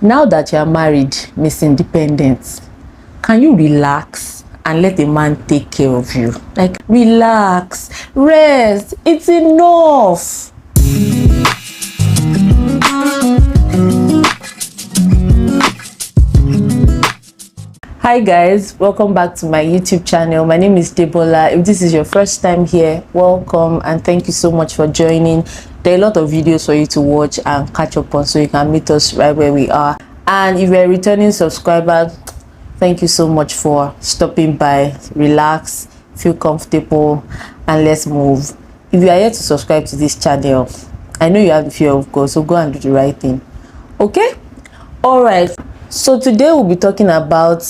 Now that you're married, Miss Independence, can you relax and let a man take care of you? Like, relax, rest, it's enough. Hi guys, welcome back to my YouTube channel. My name is Debola. If this is your first time here, welcome and thank you so much for joining. There are a lot of videos for you to watch and catch up on, so you can meet us right where we are. And if you're a returning subscriber, thank you so much for stopping by. Relax, feel comfortable, and let's move. If you are yet to subscribe to this channel, I know you have the fear of God, so go and do the right thing. Okay? All right. So today we'll be talking about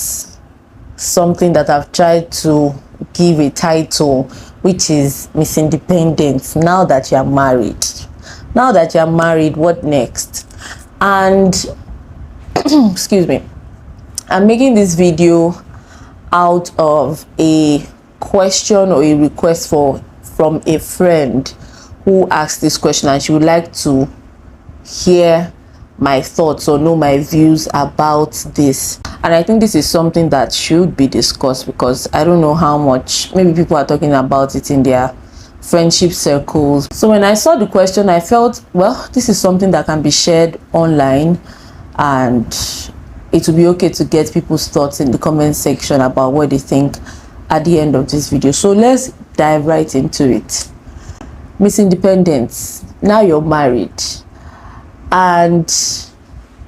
something that I've tried to give a title, which is Miss Independence. Now that you're married. Now that you're married, what next? And excuse me, I'm making this video out of a question or a request from a friend who asked this question, and she would like to hear my thoughts or know my views about this. And I think this is something that should be discussed, because I don't know how much maybe people are talking about it in their friendship circles. So when I saw the question, I felt, well, this is something that can be shared online, and it will be okay to get people's thoughts in the comment section about what they think at the end of this video. So let's dive right into it. Miss Independence, now you're married. And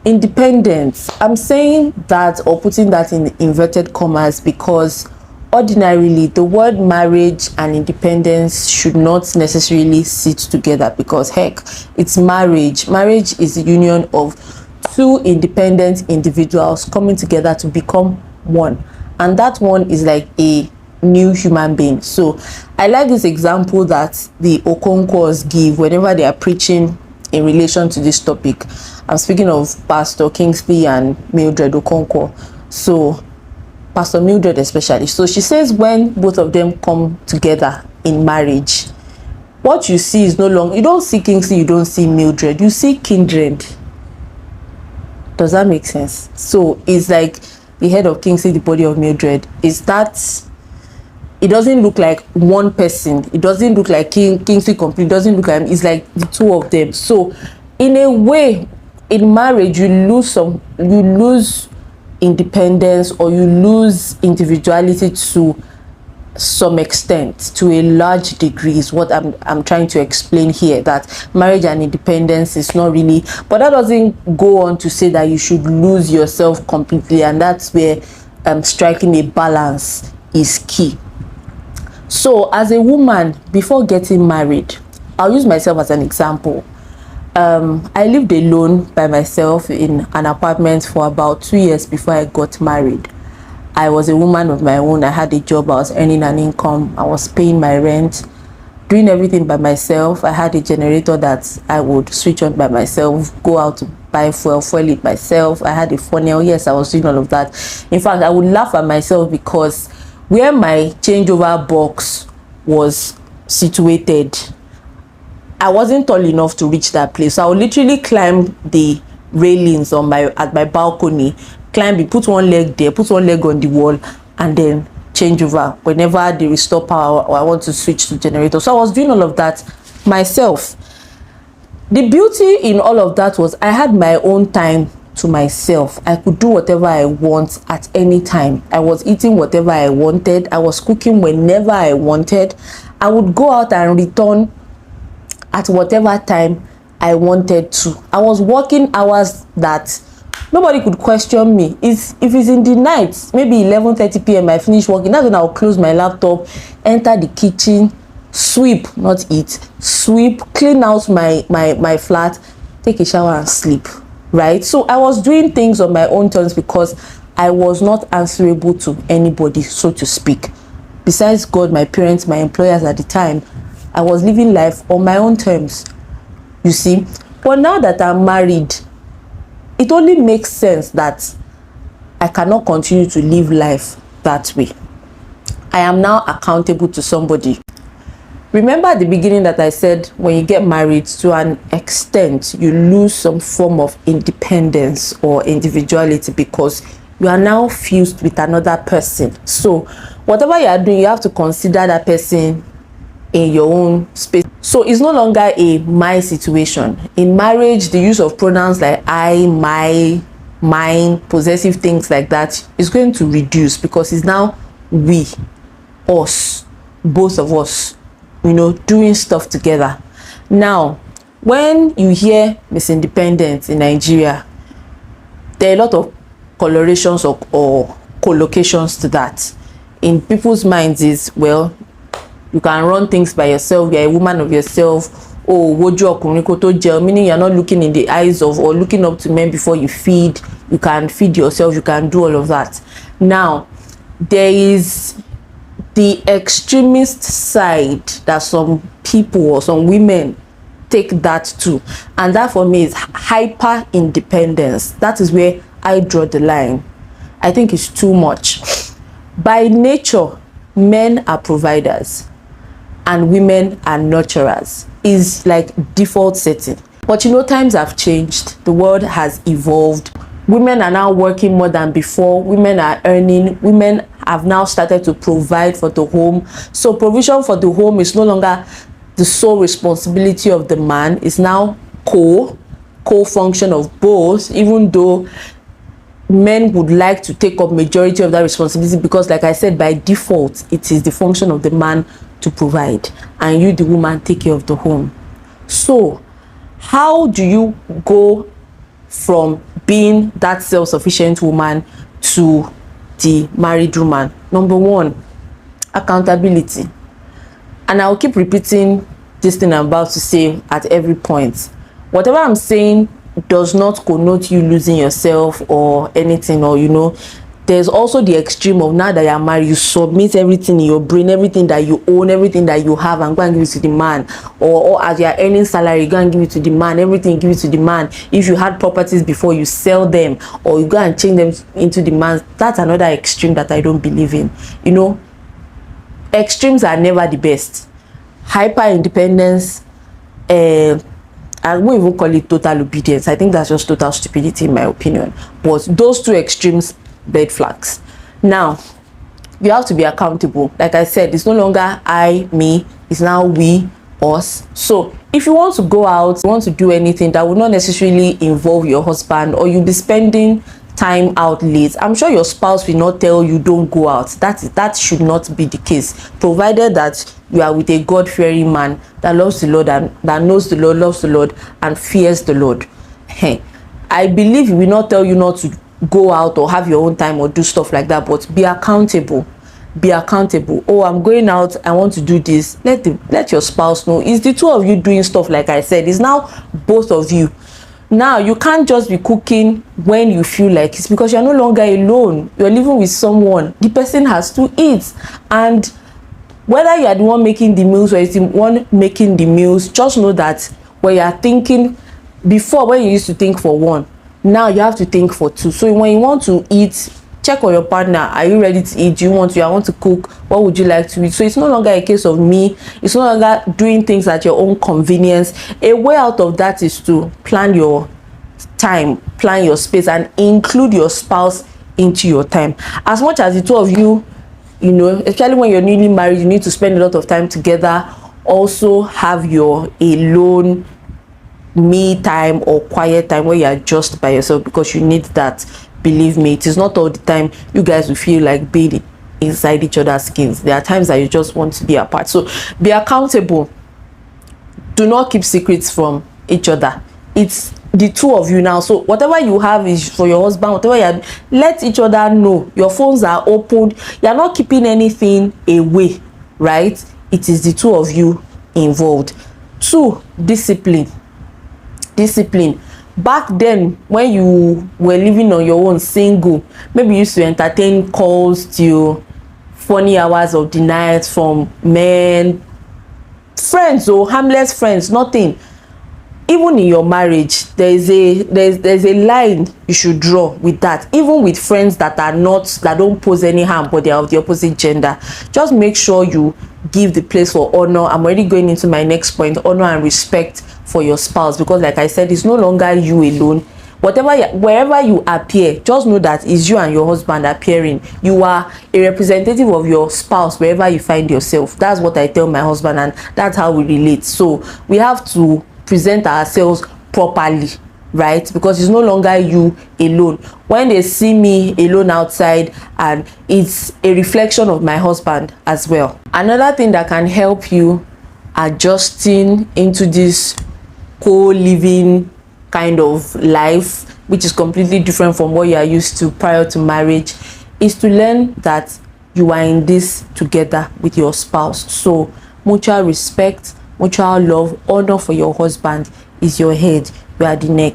independence, I'm saying that or putting that in inverted commas because ordinarily the word marriage and independence should not necessarily sit together, because heck, it's marriage. Marriage is the union of two independent individuals coming together to become one, and that one is like a new human being. So I like this example that the Okonkwas give whenever they are preaching in relation to this topic. I'm speaking of Pastor Kingsley and Mildred Okonkwo. So Pastor Mildred especially. So she says when both of them come together in marriage, what you see is no longer, you don't see Kingsley, you don't see Mildred, you see kindred. Does that make sense? So it's like the head of Kingsley, the body of Mildred. Is that it doesn't look like one person. It doesn't look like Kingsley complete. It doesn't look like him. It's like the two of them. So in a way, in marriage, you lose independence, or you lose individuality to some extent, to a large degree, is what I'm trying to explain here. That marriage and independence is not really, but that doesn't go on to say that you should lose yourself completely, and that's where striking a balance is key. So as a woman, before getting married, I'll use myself as an example. I lived alone by myself in an apartment for about 2 years before I got married. I was a woman of my own. I had a job. I was earning an income. I was paying my rent, doing everything by myself. I had a generator that I would switch on by myself, go out to buy fuel it myself. I had a funnel. Yes, I was doing all of that. In fact, I would laugh at myself because where my changeover box was situated, I wasn't tall enough to reach that place. So I would literally climb the railings on at my balcony, climb it, put one leg there, put one leg on the wall, and then change over whenever they restore power or I want to switch to generator. So I was doing all of that myself. The beauty in all of that was I had my own time to myself. I could do whatever I want at any time. I was eating whatever I wanted. I was cooking whenever I wanted. I would go out and return at whatever time I wanted to. I was working hours that nobody could question me. If it's in the night, maybe 11:30 p.m. I finish working, that's when I'll close my laptop, enter the kitchen, sweep, not eat, sweep, clean out my flat, take a shower and sleep. Right? So I was doing things on my own terms because I was not answerable to anybody, so to speak. Besides God, my parents, my employers at the time, I was living life on my own terms, you see. But now that I'm married, it only makes sense that I cannot continue to live life that way. I am now accountable to somebody. Remember at the beginning that I said when you get married, to an extent you lose some form of independence or individuality because you are now fused with another person. So whatever you are doing, you have to consider that person in your own space. So it's no longer a my situation. In marriage, the use of pronouns like I, my, mine, possessive things like that is going to reduce because it's now we, us, both of us, you know, doing stuff together. Now when you hear Miss Independent in Nigeria, there are a lot of colorations or collocations to that. In people's minds is, well, you can run things by yourself, you're a woman of yourself. Oh, wojo ọkùnrin kó tó jẹun, meaning you're not looking in the eyes of or looking up to men before you feed. You can feed yourself, you can do all of that. Now there is the extremist side that some people or some women take that to, and that for me is hyper independence. That is where I draw the line. I think it's too much. By nature, men are providers and women are nurturers, is like default setting. But you know, times have changed, the world has evolved. Women are now working more than before. Women are earning. Women have now started to provide for the home. So provision for the home is no longer the sole responsibility of the man. It's now co-function of both, even though men would like to take up majority of that responsibility because, like I said, by default it is the function of the man to provide and you, the woman, take care of the home. So how do you go from being that self-sufficient woman to the married woman? Number one, accountability. And I'll keep repeating this thing I'm about to say at every point. Whatever I'm saying does not connote you losing yourself or anything, or you know, there's also the extreme of now that you're married, you submit everything in your brain, everything that you own, everything that you have, and go and give it to the man. Or as you're earning salary, go and give it to the man, everything give it to the man. If you had properties before, you sell them or you go and change them into the man. That's another extreme that I don't believe in. You know, extremes are never the best. Hyper independence, I won't even call it total obedience. I think that's just total stupidity in my opinion. But those two extremes, red flags. Now you have to be accountable. Like I said, it's no longer I, me, it's now we, us. So if you want to go out, you want to do anything that will not necessarily involve your husband, or you'll be spending time out late, I'm sure your spouse will not tell you don't go out. That should not be the case, provided that you are with a God-fearing man that loves the Lord and that knows the Lord, loves the Lord, and fears the Lord. Hey, I believe he will not tell you not to go out or have your own time or do stuff like that, but be accountable. Be accountable. Oh, I'm going out, I want to do this. Let your spouse know. It's the two of you doing stuff. Like I said, it's now both of you. Now you can't just be cooking when you feel like it's, because you're no longer alone. You're living with someone. The person has to eat, and whether you're the one making the meals or it's the one making the meals, just know that when you're thinking, before when you used to think for one, now you have to think for two. So when you want to eat, check on your partner. Are you ready to eat? Do you want to? I want to cook. What would you like to eat? So it's no longer a case of me. It's no longer doing things at your own convenience. A way out of that is to plan your time, plan your space, and include your spouse into your time. As much as the two of you, you know, especially when you're newly married, you need to spend a lot of time together. Also have your alone me time or quiet time where you're just by yourself, because you need that. Believe me, it is not all the time you guys will feel like being inside each other's skins. There are times that you just want to be apart. So be accountable. Do not keep secrets from each other. It's the two of you now. So whatever you have is for your husband, whatever you have, let each other know. Your phones are open. You're not keeping anything away, right? It is the two of you involved. 2, discipline. Discipline. Back then, when you were living on your own, single, maybe you used to entertain calls till funny hours of the night from men, friends or harmless friends, nothing. even in your marriage, there's a line you should draw with that. Even with friends that don't pose any harm, but they are of the opposite gender, just make sure you give the place for honor. I'm already going into my next point: honor and respect for your spouse, because like I said, it's no longer you alone. Wherever you appear, just know that it's you and your husband appearing. You are a representative of your spouse wherever you find yourself. That's what I tell my husband, and that's how we relate. So we have to present ourselves properly, right? Because it's no longer you alone. When they see me alone outside, and it's a reflection of my husband as well. Another thing that can help you adjusting into this co-living kind of life, which is completely different from what you are used to prior to marriage, is to learn that you are in this together with your spouse. So mutual respect, mutual love, honor for your husband is your head. You are the neck.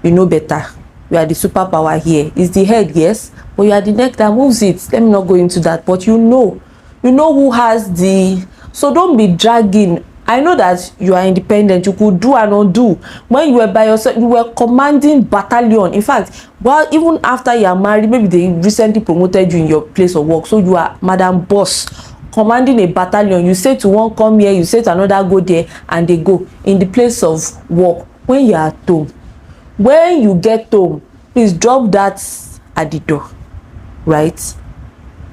You know better. You are the superpower here. It's the head, yes, but you are the neck that moves it. Let me not go into that, but you know who has the. So don't be dragging. I know that you are independent. You could do and undo. When you were by yourself, you were commanding battalion. In fact, well, even after you are married, maybe they recently promoted you in your place of work, so you are Madam Boss, commanding a battalion. You say to one, come here, you say to another, go there, and they go in the place of work. When you are at home, when you get home, please drop that at the door, right?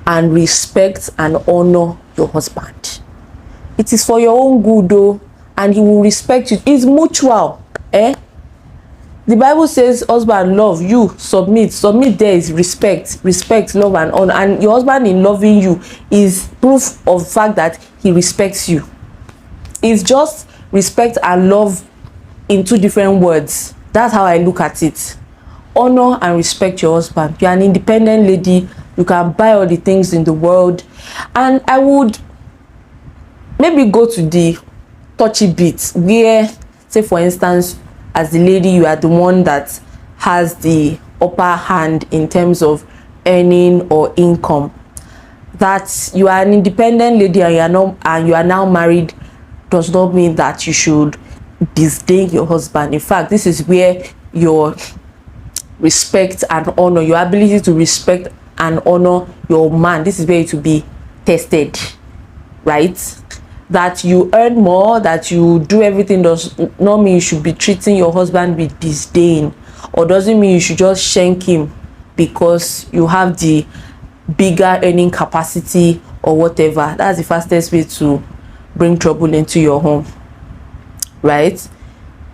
And respect and honor your husband. It is for your own good though, and he will respect you. It's mutual. The Bible says, husband, love, you submit. There is respect, love, and honor. And your husband in loving you is proof of the fact that he respects you. It's just respect and love in two different words. That's how I look at it. Honor and respect your husband. You're an independent lady. You can buy all the things in the world. And I would maybe go to the touchy bits where, say for instance, as the lady, you are the one that has the upper hand in terms of earning or income. That you are an independent lady and you are now married does not mean that you should disdain your husband. In fact, this is where your respect and honor, your ability to respect and honor your man, this is where it will be tested, right? That you earn more, that you do everything does not mean you should be treating your husband with disdain, or doesn't mean you should just shank him because you have the bigger earning capacity or whatever. That's the fastest way to bring trouble into your home, right?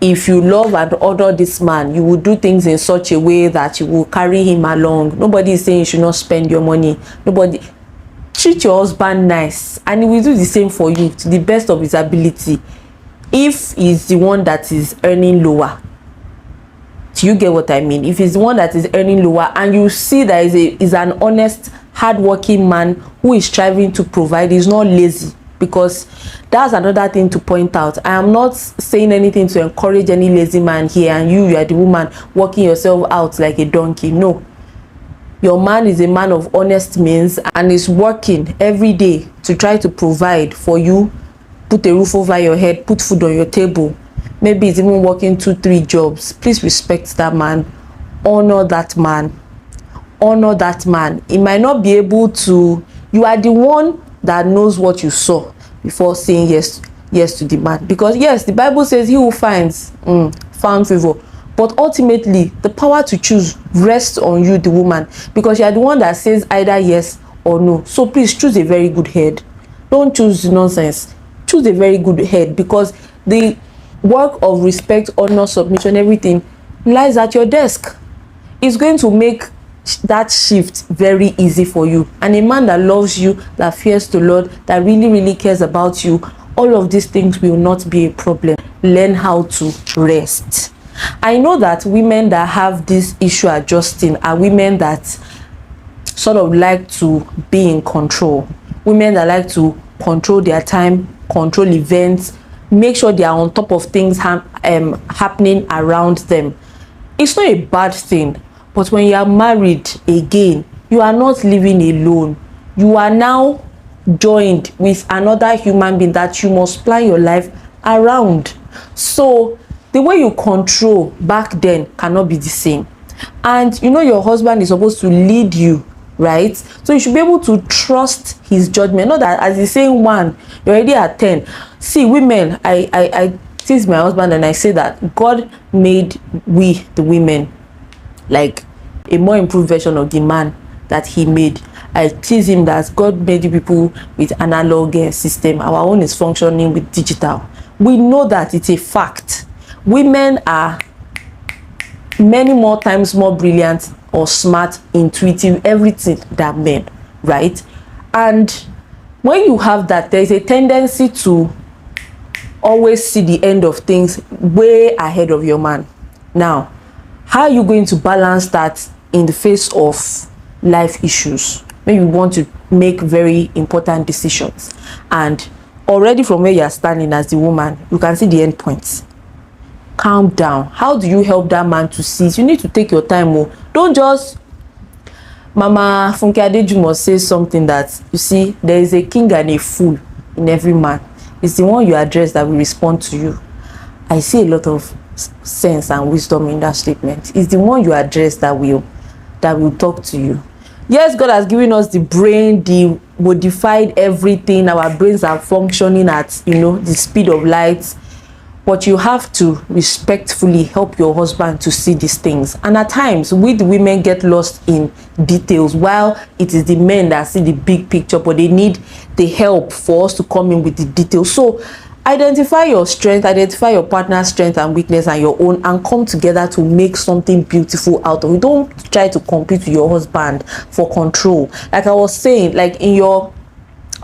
If you love and honor this man, you will do things in such a way that you will carry him along. Nobody is saying you should not spend your money. Nobody. Treat your husband nice, and he will do the same for you to the best of his ability. If he's the one that is earning lower, do you get what I mean? If he's the one that is earning lower, and you see that is an honest, hardworking man who is striving to provide, he's not lazy. Because that's another thing to point out. I am not saying anything to encourage any lazy man here, and you are the woman working yourself out like a donkey. No. Your man is a man of honest means and is working every day to try to provide for you, put a roof over your head, put food on your table. Maybe he's even working 2-3 jobs. Please respect that man. Honor that man. Honor that man. He might not be able to. You are the one that knows what you saw before saying yes to the man. Because yes, the Bible says he who finds found favor. But ultimately, the power to choose rests on you, the woman, because you are the one that says either yes or no. So please choose a very good head. Don't choose nonsense. Choose a very good head, because the work of respect, honor, submission, everything lies at your desk. It's going to make that shift very easy for you. And a man that loves you, that fears the Lord, that really, really cares about you, all of these things will not be a problem. Learn how to rest. I know that women that have this issue adjusting are women that sort of like to be in control. Women that like to control their time, control events, make sure they are on top of things happening around them. It's not a bad thing, but when you are married again, you are not living alone. You are now joined with another human being that you must plan your life around. So the way you control back then cannot be the same. And you know your husband is supposed to lead you, right? So you should be able to trust his judgment. Not that as he's saying 1, you're already at 10. See, women, I tease my husband and I say that God made we, the women, like a more improved version of the man that he made. I tease him that God made you people with analog system. Our own is functioning with digital. We know that it's a fact. Women are many more times more brilliant or smart, intuitive, everything than men, right? And when you have that, there is a tendency to always see the end of things way ahead of your man. Now, how are you going to balance that in the face of life issues? Maybe you want to make very important decisions, and already from where you are standing as the woman, you can see the end points. Calm down. How do you help that man to see? You need to take your time. Don't just Mama Funke Adejumo says something that, you see, there is a king and a fool in every man. It's the one you address that will respond to you. I see a lot of sense and wisdom in that statement. It's the one you address that will talk to you. Yes, God has given us the brain, the modified everything. Our brains are functioning at, you know, the speed of light. But you have to respectfully help your husband to see these things. And at times, we the women get lost in details, while it is the men that see the big picture, but they need the help for us to come in with the details. So identify your strength, identify your partner's strength and weakness and your own, and come together to make something beautiful out of it. Don't try to compete with your husband for control. Like I was saying, like in your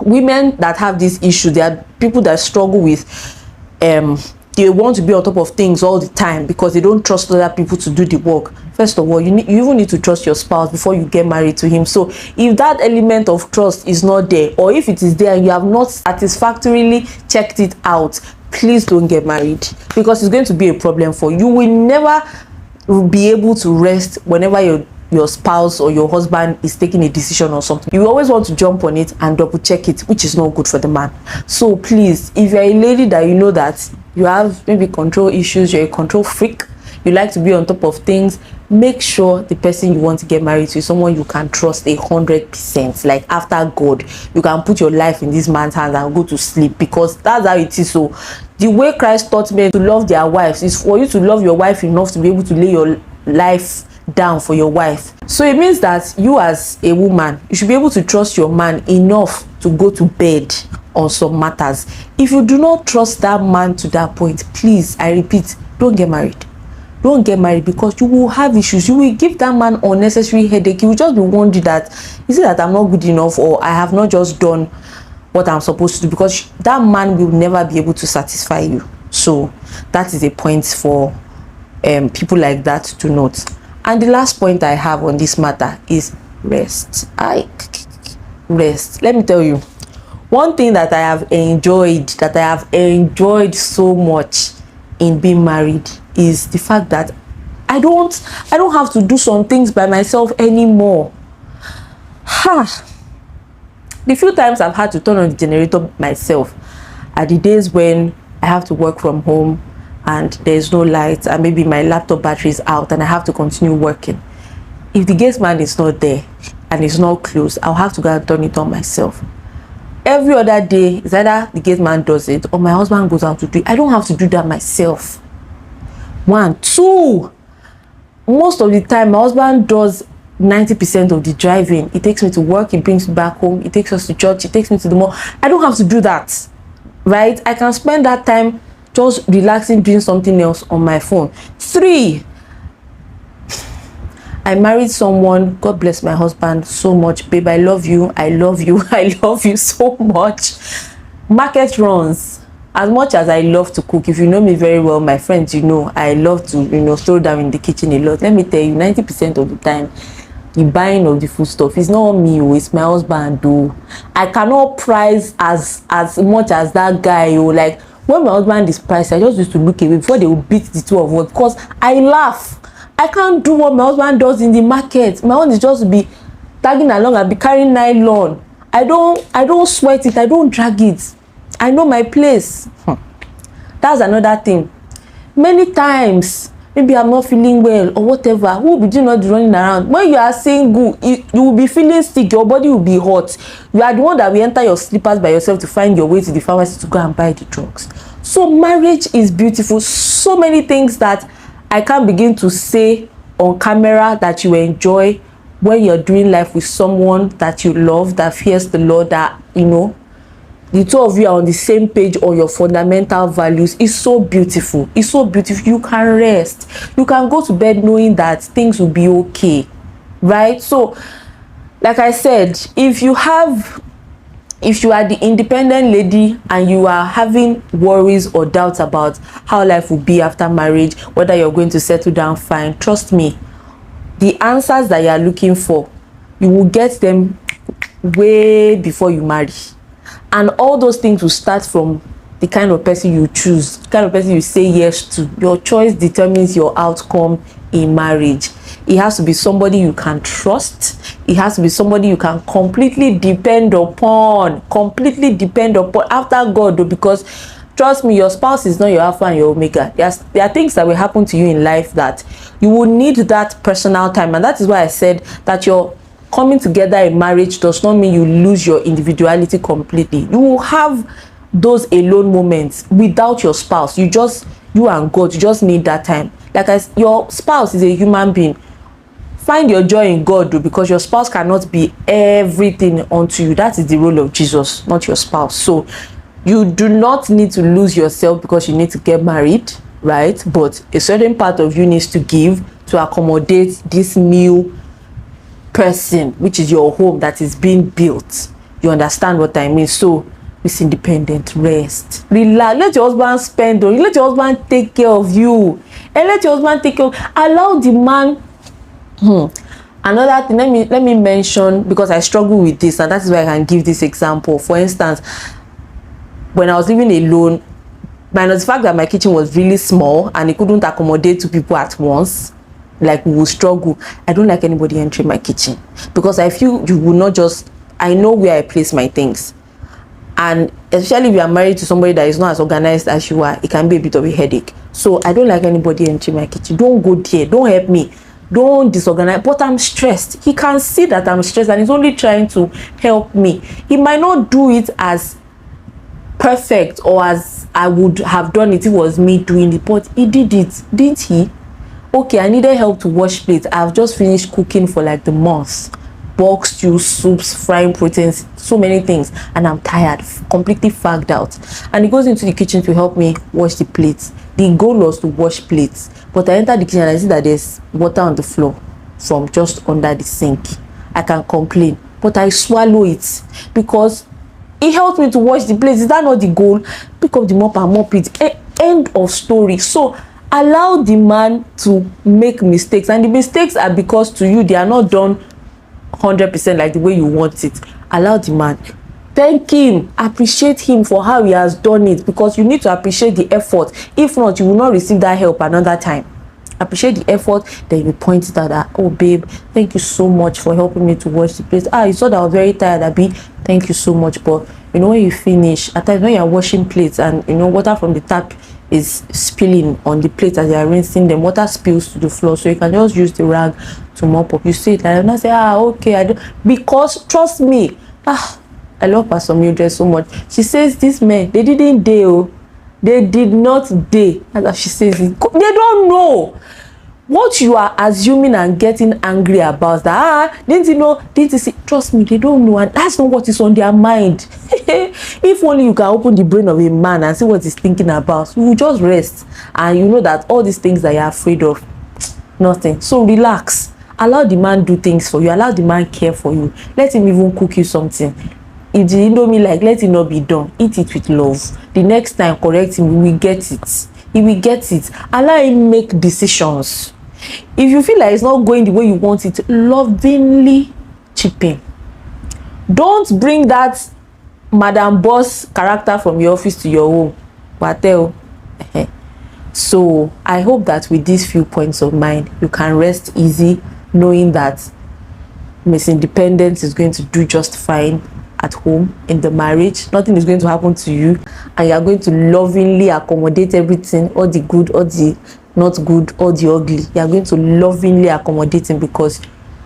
women that have this issue, there are people that struggle with they want to be on top of things all the time because they don't trust other people to do the work. First of all, you even need to trust your spouse before you get married to him. So if that element of trust is not there, or if it is there and you have not satisfactorily checked it out, please don't get married, because it's going to be a problem for you. You will never be able to rest whenever your spouse or your husband is taking a decision or something. You always want to jump on it and double check it, which is not good for the man. So please, if you're a lady that you know that you have maybe control issues, you're a control freak, you like to be on top of things, make sure the person you want to get married to is someone you can trust 100%. Like after God, you can put your life in this man's hands and go to sleep, because that's how it is. So the way Christ taught men to love their wives is for you to love your wife enough to be able to lay your life down for your wife. So it means that you as a woman, you should be able to trust your man enough to go to bed on some matters. If you do not trust that man to that point, please, I repeat, don't get married. Don't get married, because you will have issues. You will give that man unnecessary headache. You will just be wondering that, is it that I'm not good enough, or I have not just done what I'm supposed to do, because that man will never be able to satisfy you. So that is a point for people like that to note. And the last point I have on this matter is rest. Rest. Let me tell you, one thing that I have enjoyed so much in being married is the fact that I don't have to do some things by myself anymore. The few times I've had to turn on the generator myself are the days when I have to work from home and there's no light, and maybe my laptop battery is out and I have to continue working. If the gate man is not there and it's not closed, I'll have to go and turn it on myself. Every other day, it's either the gate man does it or my husband goes out to do it. I don't have to do that myself. 1, 2, most of the time my husband does 90% of the driving. He takes me to work, he brings me back home, he takes us to church, he takes me to the mall. I don't have to do that, right? I can spend that time just relaxing, doing something else on my phone. 3, I married someone, God bless my husband so much. Babe, I love you, I love you, I love you so much. Market runs. As much as I love to cook, if you know me very well, my friends, you know I love to throw down in the kitchen a lot. Let me tell you, 90% of the time the buying of the food stuff is not me, it's my husband. I cannot price as much as that guy. Like when my husband is priced, I just used to look away before they will beat the two of us, because I laugh. I can't do what my husband does in the market. My own is just to be tagging along and be carrying nylon. I don't sweat it, I don't drag it. I know my place. That's another thing. Many times, maybe I'm not feeling well or whatever, who will be doing all the running around? When you are single, you will be feeling sick, your body will be hot. You are the one that will enter your slippers by yourself to find your way to the pharmacy to go and buy the drugs. So marriage is beautiful. So many things that I can't begin to say on camera that you enjoy when you're doing life with someone that you love, that fears the Lord, that, you know, the two of you are on the same page on your fundamental values. It's so beautiful. It's so beautiful. You can rest. You can go to bed knowing that things will be okay, right? So, like I said, if you are the independent lady and you are having worries or doubts about how life will be after marriage, whether you're going to settle down fine, trust me, the answers that you are looking for, you will get them way before you marry. And all those things will start from the kind of person you choose, the kind of person you say yes to. Your choice determines your outcome in marriage. It has to be somebody you can trust. It has to be somebody you can completely depend upon. After God, though, because trust me, your spouse is not your alpha and your omega. There are things that will happen to you in life that you will need that personal time. And that is why I said that your coming together in marriage does not mean you lose your individuality completely. You will have those alone moments without your spouse. You and God, you just need that time. Your spouse is a human being. Find your joy in God, though, because your spouse cannot be everything unto you. That is the role of Jesus, not your spouse. So you do not need to lose yourself because you need to get married, right? But a certain part of you needs to give to accommodate this new person, which is your home that is being built. You understand what I mean? So it's independent, rest, relax, let your husband spend on you, let your husband take care of you, and let your husband take care of, allow the man. Another thing, let me mention, because I struggle with this, and that is why I can give this example. For instance, when I was living alone, minus the fact that my kitchen was really small and it couldn't accommodate 2 people at once, like, we will struggle. I don't like anybody entering my kitchen because I feel you will not just, I know where I place my things. And especially if you are married to somebody that is not as organized as you are, it can be a bit of a headache. So I don't like anybody entering my kitchen. Don't go there. Don't help me. Don't disorganize. But I'm stressed. He can see that I'm stressed and he's only trying to help me. He might not do it as perfect or as I would have done it if it was me doing it, but he did it, didn't he? Okay, I needed help to wash plates. I've just finished cooking for like the month. Bulk stew, soups, frying proteins, so many things, and I'm tired, completely fagged out. And he goes into the kitchen to help me wash the plates. The goal was to wash plates, but I entered the kitchen and I see that there's water on the floor from just under the sink. I can complain, but I swallow it because it helped me to wash the plates. Is that not the goal? Pick up the mop and mop it. End of story. So allow the man to make mistakes, and the mistakes are because to you they are not done 100% like the way you want it. Allow the man, thank him, appreciate him for how he has done it, because you need to appreciate the effort. If not, you will not receive that help another time. Appreciate the effort, then you point it out that, oh babe, thank you so much for helping me to wash the place. You saw that I was very tired, Abi, thank you so much. But you know, when you finish, at times when you're washing plates and you know water from the tap is spilling on the plates as you are rinsing them, water spills to the floor, so you can just use the rag to mop up. You see it and I say, okay, I do, because trust me, I love Pastor Mildred so much. She says these men, they didn't dare, they did not dare, as she says it. They don't know what you are assuming and getting angry about. That didn't you know, didn't you see? Trust me, they don't know, and that's not what is on their mind. If only you can open the brain of a man and see what he's thinking about, you will just rest and you know that all these things that you're afraid of, nothing. So relax, allow the man do things for you, allow the man care for you, let him even cook you something. If the indomie, like, let it not be done, eat it with love. The next time, correct him, we will get it. He will get it. Allow him make decisions. If you feel like it's not going the way you want it, lovingly chip in. Don't bring that Madam Boss character from your office to your home. Patel. So I hope that with these few points of mine, you can rest easy knowing that Miss Independence is going to do just fine at home in the marriage. Nothing is going to happen to you, and you are going to lovingly accommodate everything, all the good, all the not good, all the ugly. You are going to lovingly accommodate him because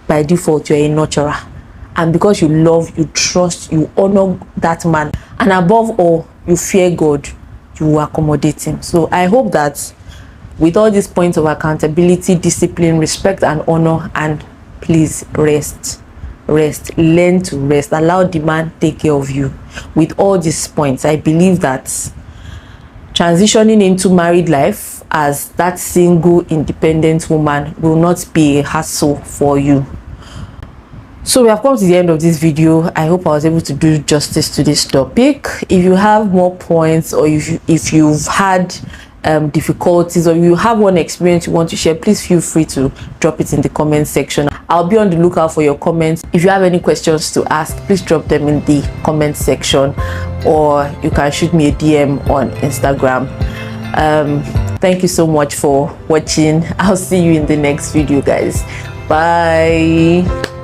by default you're a nurturer, and because you love, you trust, you honor that man, and above all you fear God, you will accommodate him. So I hope that with all these points of accountability, discipline, respect and honor, and please rest, learn to rest, allow the man take care of you. With all these points, I believe that transitioning into married life as that single independent woman will not be a hassle for you. So we have come to the end of this video. I hope I was able to do justice to this topic. If you have more points, or if you've had difficulties, or you have one experience you want to share, please feel free to drop it in the comment section. I'll be on the lookout for your comments. If you have any questions to ask, please drop them in the comment section, or you can shoot me a DM on Instagram. Thank you so much for watching. I'll see you in the next video, guys. Bye.